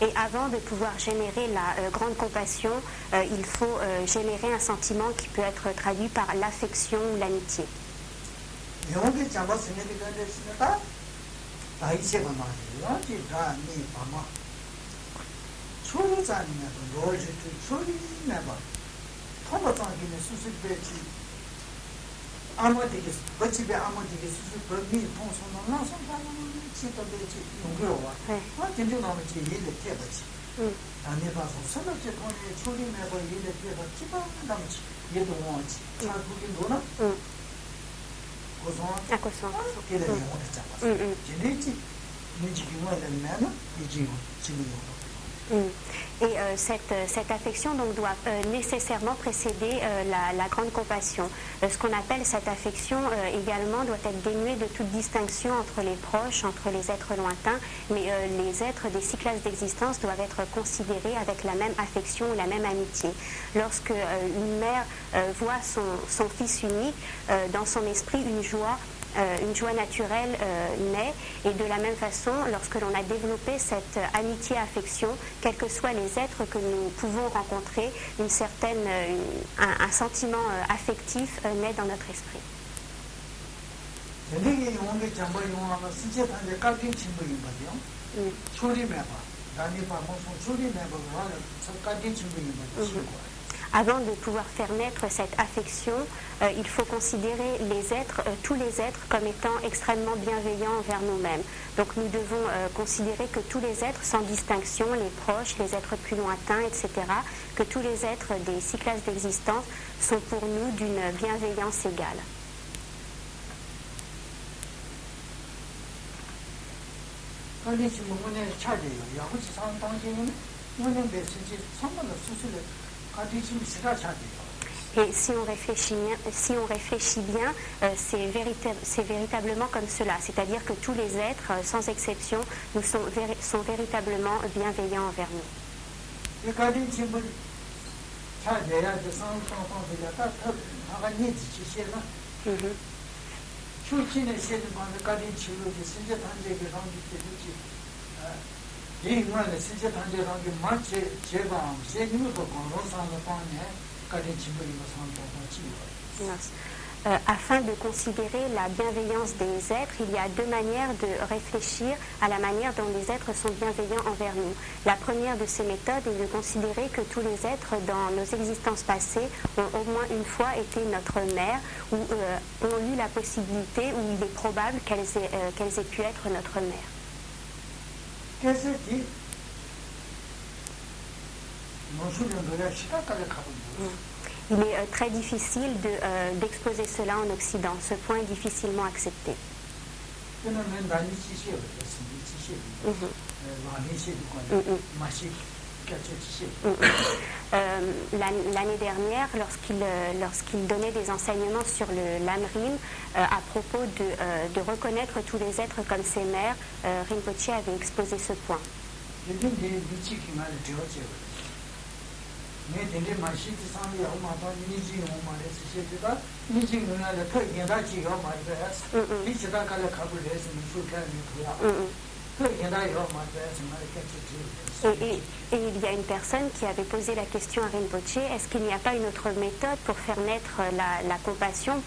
Et avant de pouvoir générer la grande compassion, il faut générer un sentiment qui peut être traduit par l'affection ou l'amitié. Et cette affection donc doit nécessairement précéder la grande compassion. Ce qu'on appelle cette affection également doit être dénuée de toute distinction entre les proches, entre les êtres lointains, mais les êtres des six classes d'existence doivent être considérés avec la même affection ou la même amitié. Lorsque une mère voit son fils unique, dans son esprit une joie naturelle naît, et de la même façon, lorsque l'on a développé cette amitié-affection, quels que soient les êtres que nous pouvons rencontrer, un sentiment affectif naît dans notre esprit. Avant de pouvoir faire naître cette affection, il faut considérer tous les êtres comme étant extrêmement bienveillants envers nous-mêmes. Donc nous devons considérer que tous les êtres, sans distinction, les proches, les êtres plus lointains, etc., que tous les êtres des six classes d'existence sont pour nous d'une bienveillance égale. Et si on réfléchit bien, c'est véritablement comme cela. C'est-à-dire que tous les êtres, sans exception, sont véritablement bienveillants envers nous. Afin de considérer la bienveillance des êtres, il y a deux manières de réfléchir à la manière dont les êtres sont bienveillants envers nous. La première de ces méthodes est de considérer que tous les êtres dans nos existences passées ont au moins une fois été notre mère ou ont eu la possibilité, ou il est probable qu'elles aient pu être notre mère. Il est très difficile d'exposer cela en Occident. Ce point est difficilement accepté. L'année dernière, lorsqu'il donnait des enseignements sur le Lamrim à propos de reconnaître tous les êtres comme ses mères, Rinpoche avait exposé ce point. Et il y a une personne qui avait posé la question à Rinpoche, est-ce qu'il n'y a pas une autre méthode pour faire naître la compassion,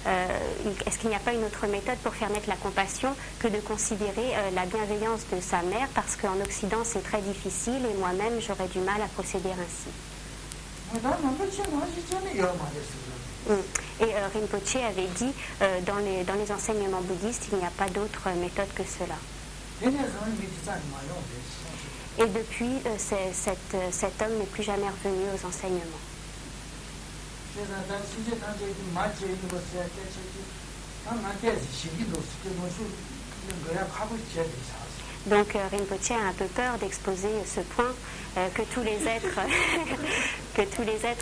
est-ce qu'il n'y a pas une autre méthode pour faire naître la compassion que de considérer la bienveillance de sa mère, parce qu'en Occident c'est très difficile et moi-même j'aurais du mal à procéder ainsi. Et Rinpoche avait dit, dans les enseignements bouddhistes, il n'y a pas d'autre méthode que cela. Et depuis, cet homme n'est plus jamais revenu aux enseignements. Donc Rinpoche a un peu peur d'exposer ce point, que tous les êtres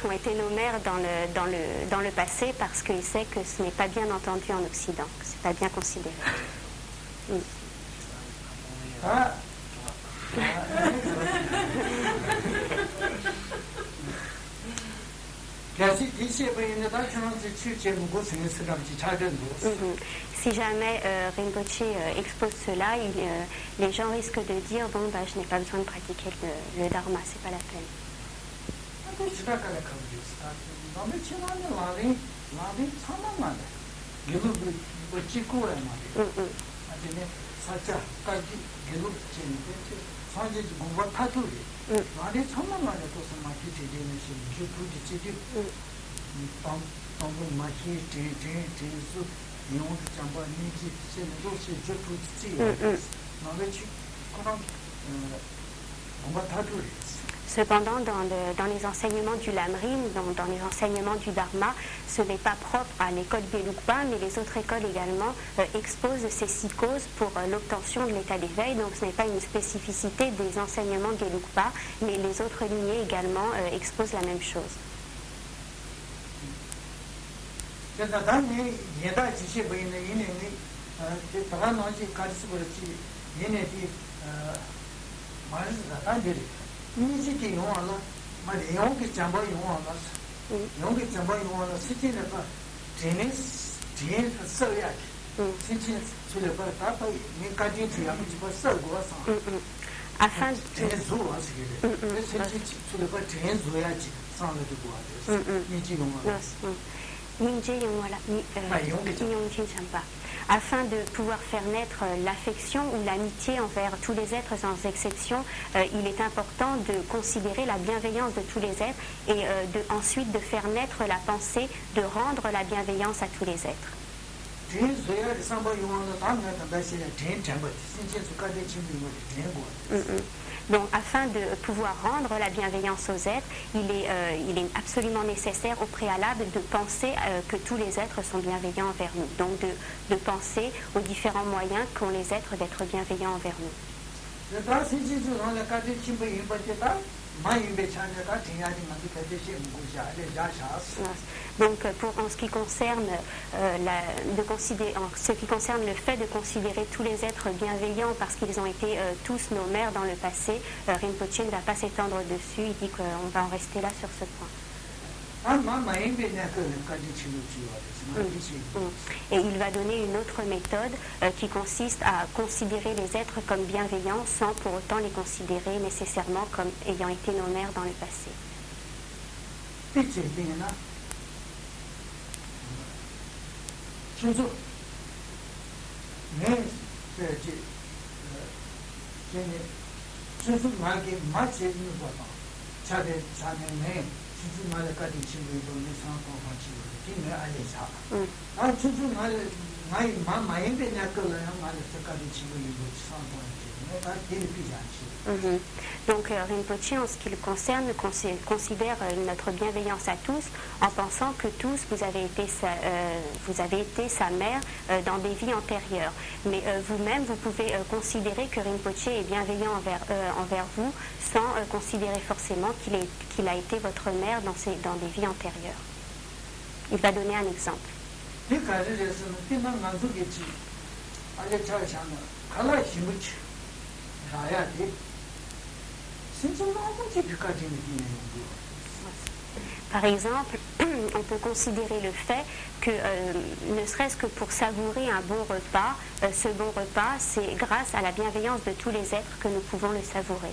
ont été nos mères dans le passé, parce qu'il sait que ce n'est pas bien entendu en Occident, que ce n'est pas bien considéré. Si jamais Rinpoche expose cela, les gens risquent de dire bon, bah, je n'ai pas besoin de pratiquer le dharma, c'est pas la peine. Cependant, dans les enseignements du Lamrim, dans les enseignements du Dharma, ce n'est pas propre à l'école Gelugpa, mais les autres écoles également exposent ces 6 causes pour l'obtention de l'état d'éveil. Donc ce n'est pas une spécificité des enseignements Gelugpa, mais les autres lignées également exposent la même chose. Afin Afin de pouvoir faire naître l'affection ou l'amitié envers tous les êtres sans exception, il est important de considérer la bienveillance de tous les êtres et ensuite de faire naître la pensée de rendre la bienveillance à tous les êtres. Donc, afin de pouvoir rendre la bienveillance aux êtres, il est absolument nécessaire au préalable de penser que tous les êtres sont bienveillants envers nous. Donc, de penser aux différents moyens qu'ont les êtres d'être bienveillants envers nous. Donc, en ce qui concerne le fait de considérer tous les êtres bienveillants parce qu'ils ont été tous nos mères dans le passé, Rinpoche ne va pas s'étendre dessus. Il dit qu'on va en rester là sur ce point. Et il va donner une autre méthode qui consiste à considérer les êtres comme bienveillants sans pour autant les considérer nécessairement comme ayant été nos mères dans le passé. Donc Rinpoche, en ce qui le concerne, considère notre bienveillance à tous en pensant que tous vous avez été sa mère dans des vies antérieures. Mais vous-même, vous pouvez considérer que Rinpoche est bienveillant envers vous sans considérer forcément qu'il a été votre mère dans des vies antérieures. Il va donner un exemple. Par exemple, on peut considérer le fait que, ne serait-ce que pour savourer un bon repas, ce bon repas, c'est grâce à la bienveillance de tous les êtres que nous pouvons le savourer.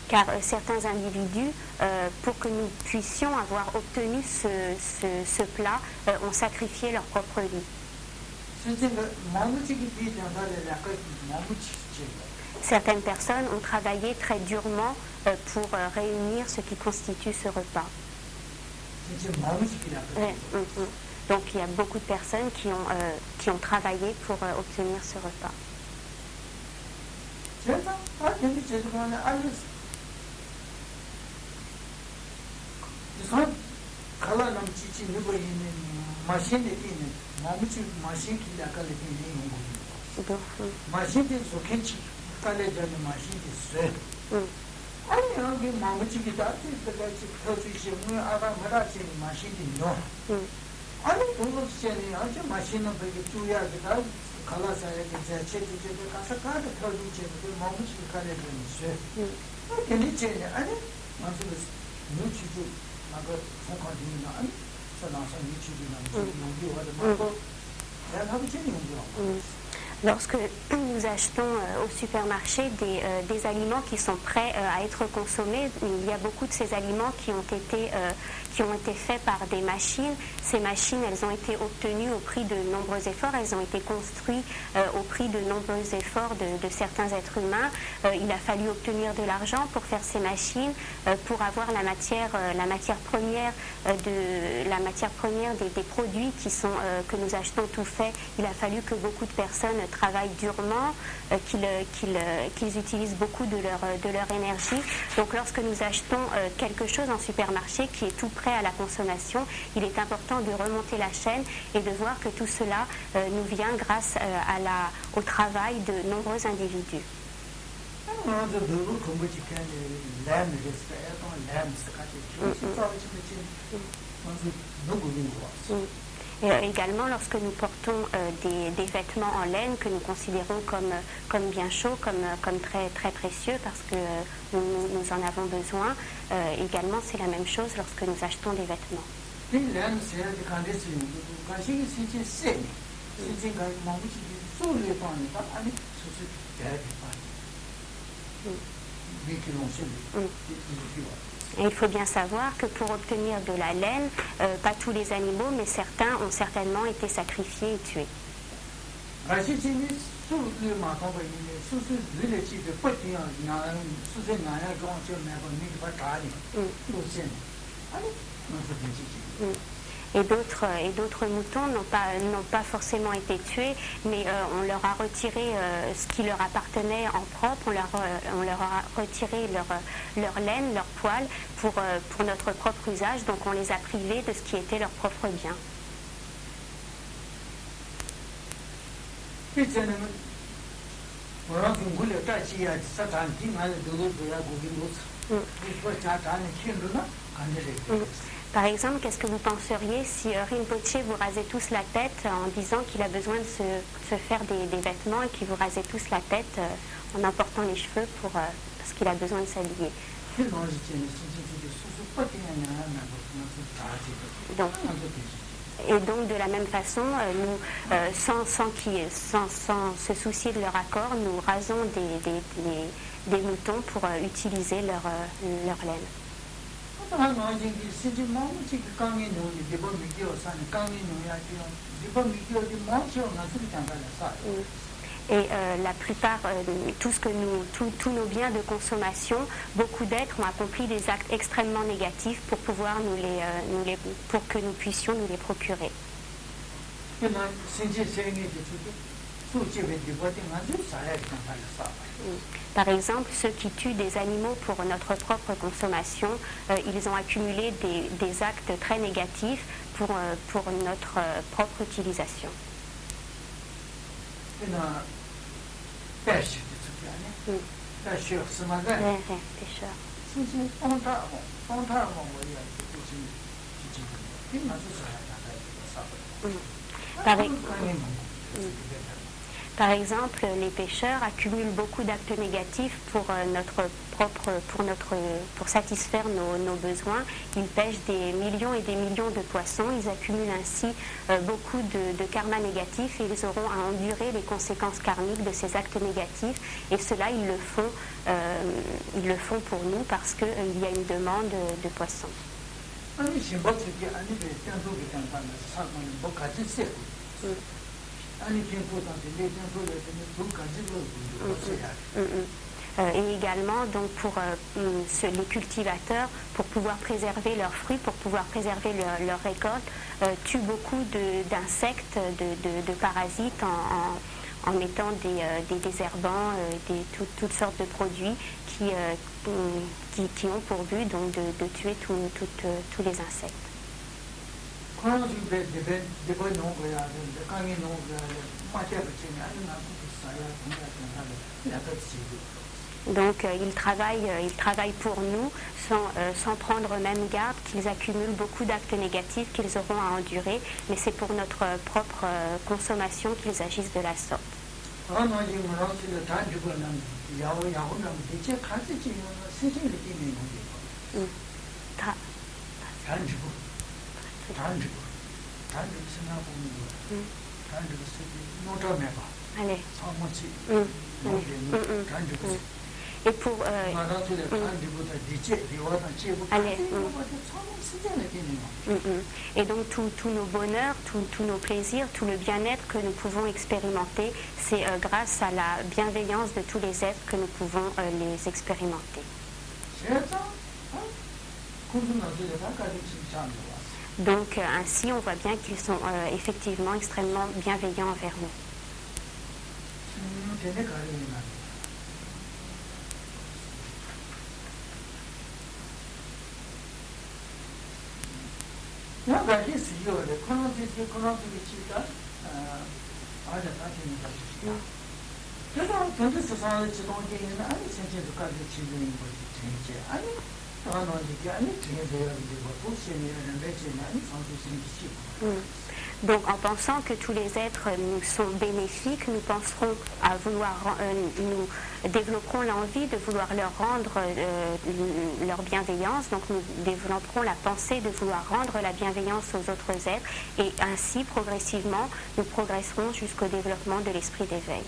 Car certains individus, pour que nous puissions avoir obtenu ce plat, ont sacrifié leur propre vie. Certaines personnes ont travaillé très durement pour réunir ce qui constitue ce repas. Donc il y a beaucoup de personnes qui ont travaillé pour obtenir ce repas. Lorsque nous achetons au supermarché des aliments qui sont prêts à être consommés, il y a beaucoup de ces aliments qui ont été faits par des machines. Ces machines, elles ont été obtenues au prix de nombreux efforts, elles ont été construites au prix de nombreux efforts de certains êtres humains. Il a fallu obtenir de l'argent pour faire ces machines, pour avoir la matière première des produits que nous achetons tout fait. Il a fallu que beaucoup de personnes travaillent durement, qu'ils utilisent beaucoup de leur énergie. Donc lorsque nous achetons quelque chose en supermarché qui est tout prêt à la consommation, il est important de remonter la chaîne et de voir que tout cela nous vient grâce au travail de nombreux individus. Et également, lorsque nous portons des vêtements en laine que nous considérons comme bien chauds, comme très, très précieux parce que nous en avons besoin, également c'est la même chose lorsque nous achetons des vêtements. Et il faut bien savoir que pour obtenir de la laine, pas tous les animaux, mais certains ont certainement été sacrifiés et tués. Et d'autres moutons n'ont pas forcément été tués, mais on leur a retiré ce qui leur appartenait en propre, on leur a retiré leur laine, leur poil pour notre propre usage, donc on les a privés de ce qui était leur propre bien. Par exemple, qu'est-ce que vous penseriez si Rinpoche vous rasait tous la tête en disant qu'il a besoin de se faire des vêtements et qu'il vous rasait tous la tête en emportant les cheveux parce qu'il a besoin de s'habiller? Et donc de la même façon, nous, sans se soucier de leur accord, nous rasons des moutons pour utiliser leur laine. Et la plupart, tous nos biens de consommation, beaucoup d'êtres ont accompli des actes extrêmement négatifs pour pouvoir pour que nous puissions nous les procurer. Par exemple, ceux qui tuent des animaux pour notre propre consommation, ils ont accumulé des actes très négatifs pour notre propre utilisation. Par exemple, les pêcheurs accumulent beaucoup d'actes négatifs pour satisfaire nos besoins. Ils pêchent des millions et des millions de poissons. Ils accumulent ainsi beaucoup de karma négatifs et ils auront à endurer les conséquences karmiques de ces actes négatifs. Et cela, ils le font pour nous parce qu'il y a une demande de poissons. Et également donc pour les cultivateurs, pour pouvoir préserver leurs fruits, pour pouvoir préserver leur récolte, tuent beaucoup d'insectes, de parasites en mettant des désherbants, toutes sortes de produits qui ont pour but donc de tuer tous les insectes. Donc ils travaillent pour nous sans prendre même garde qu'ils accumulent beaucoup d'actes négatifs qu'ils auront à endurer, mais c'est pour notre propre consommation qu'ils agissent de la sorte. Allez. Et pour... allez. Et donc tous nos bonheurs, tous nos plaisirs, tout le bien-être que nous pouvons expérimenter, c'est grâce à la bienveillance de tous les êtres que nous pouvons les expérimenter. Donc ainsi, on voit bien qu'ils sont effectivement extrêmement bienveillants envers nous. Donc en pensant que tous les êtres nous sont bénéfiques, nous penserons à vouloir, nous développerons l'envie de vouloir leur rendre leur bienveillance, donc nous développerons la pensée de vouloir rendre la bienveillance aux autres êtres, et ainsi progressivement nous progresserons jusqu'au développement de l'esprit d'éveil.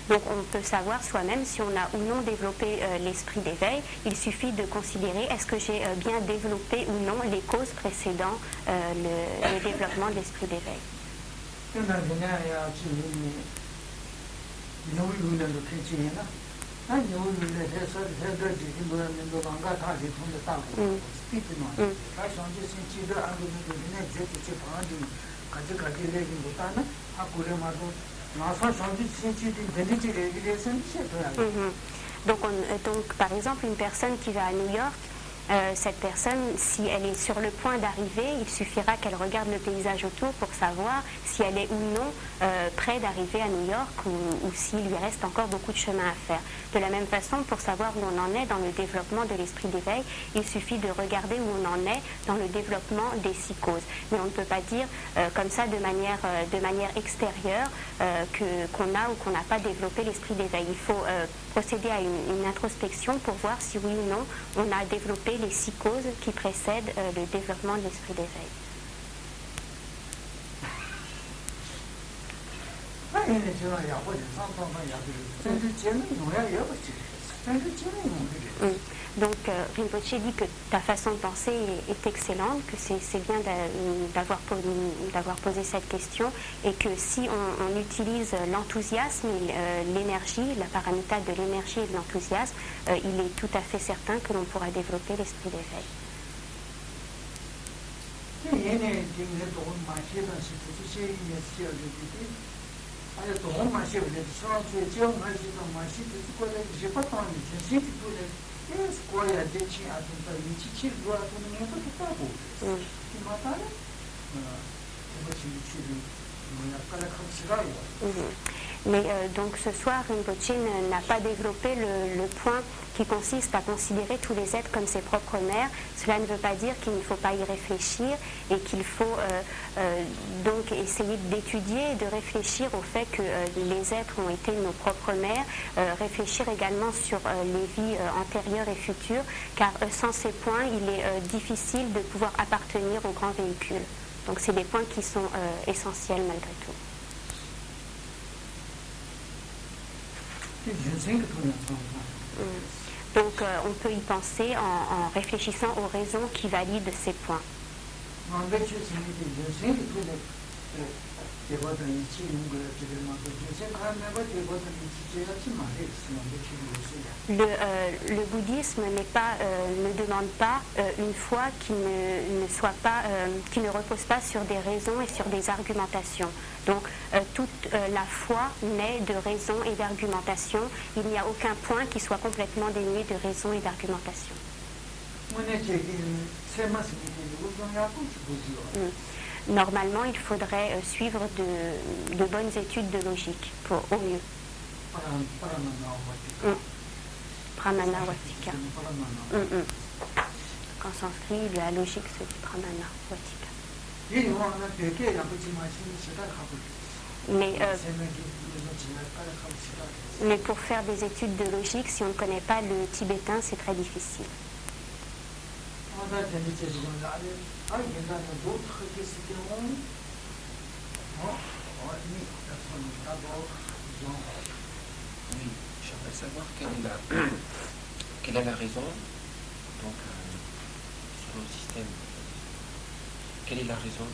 Donc on peut savoir soi-même si on a ou non développé l'esprit d'éveil. Il suffit de considérer est-ce que j'ai bien développé ou non les causes précédant le développement de l'esprit d'éveil. Donc, par exemple, une personne qui va à New York, cette personne, si elle est sur le point d'arriver, il suffira qu'elle regarde le paysage autour pour savoir si elle est ou non près d'arriver à New York ou s'il lui reste encore beaucoup de chemin à faire. De la même façon, pour savoir où on en est dans le développement de l'esprit d'éveil, il suffit de regarder où on en est dans le développement des 6 causes. Mais on ne peut pas dire comme ça de manière extérieure qu'on a ou qu'on n'a pas développé l'esprit d'éveil. Il faut procéder à une introspection pour voir si oui ou non on a développé les 6 causes qui précèdent le développement de l'esprit d'éveil. Donc Rinpoche dit que ta façon de penser est excellente, que c'est bien d'avoir posé cette question, et que si on utilise l'enthousiasme et l'énergie, la paramita de l'énergie et de l'enthousiasme, il est tout à fait certain que l'on pourra développer l'esprit d'éveil. Mais donc ce soir, Rinpoche n'a pas développé le point qui consiste à considérer tous les êtres comme ses propres mères. Cela ne veut pas dire qu'il ne faut pas y réfléchir et qu'il faut donc essayer d'étudier et de réfléchir au fait que les êtres ont été nos propres mères, réfléchir également sur les vies antérieures et futures, car sans ces points, il est difficile de pouvoir appartenir au grand véhicule. Donc c'est des points qui sont essentiels malgré tout. Donc on peut y penser en réfléchissant aux raisons qui valident ces points. Le bouddhisme ne demande pas une foi qui ne repose pas sur des raisons et sur des argumentations. Donc toute la foi naît de raisons et d'argumentation. Il n'y a aucun point qui soit complètement dénué de raisons et d'argumentation. Normalement, il faudrait suivre de bonnes études de logique au mieux. Pramana Vatika. En sanskrit, la logique se dit Pramana Vatika. Mais pour faire des études de logique, si on ne connaît pas le tibétain, c'est très difficile. Oui, j'aimerais savoir quelle est la raison, donc, sur le système, quelle est la raison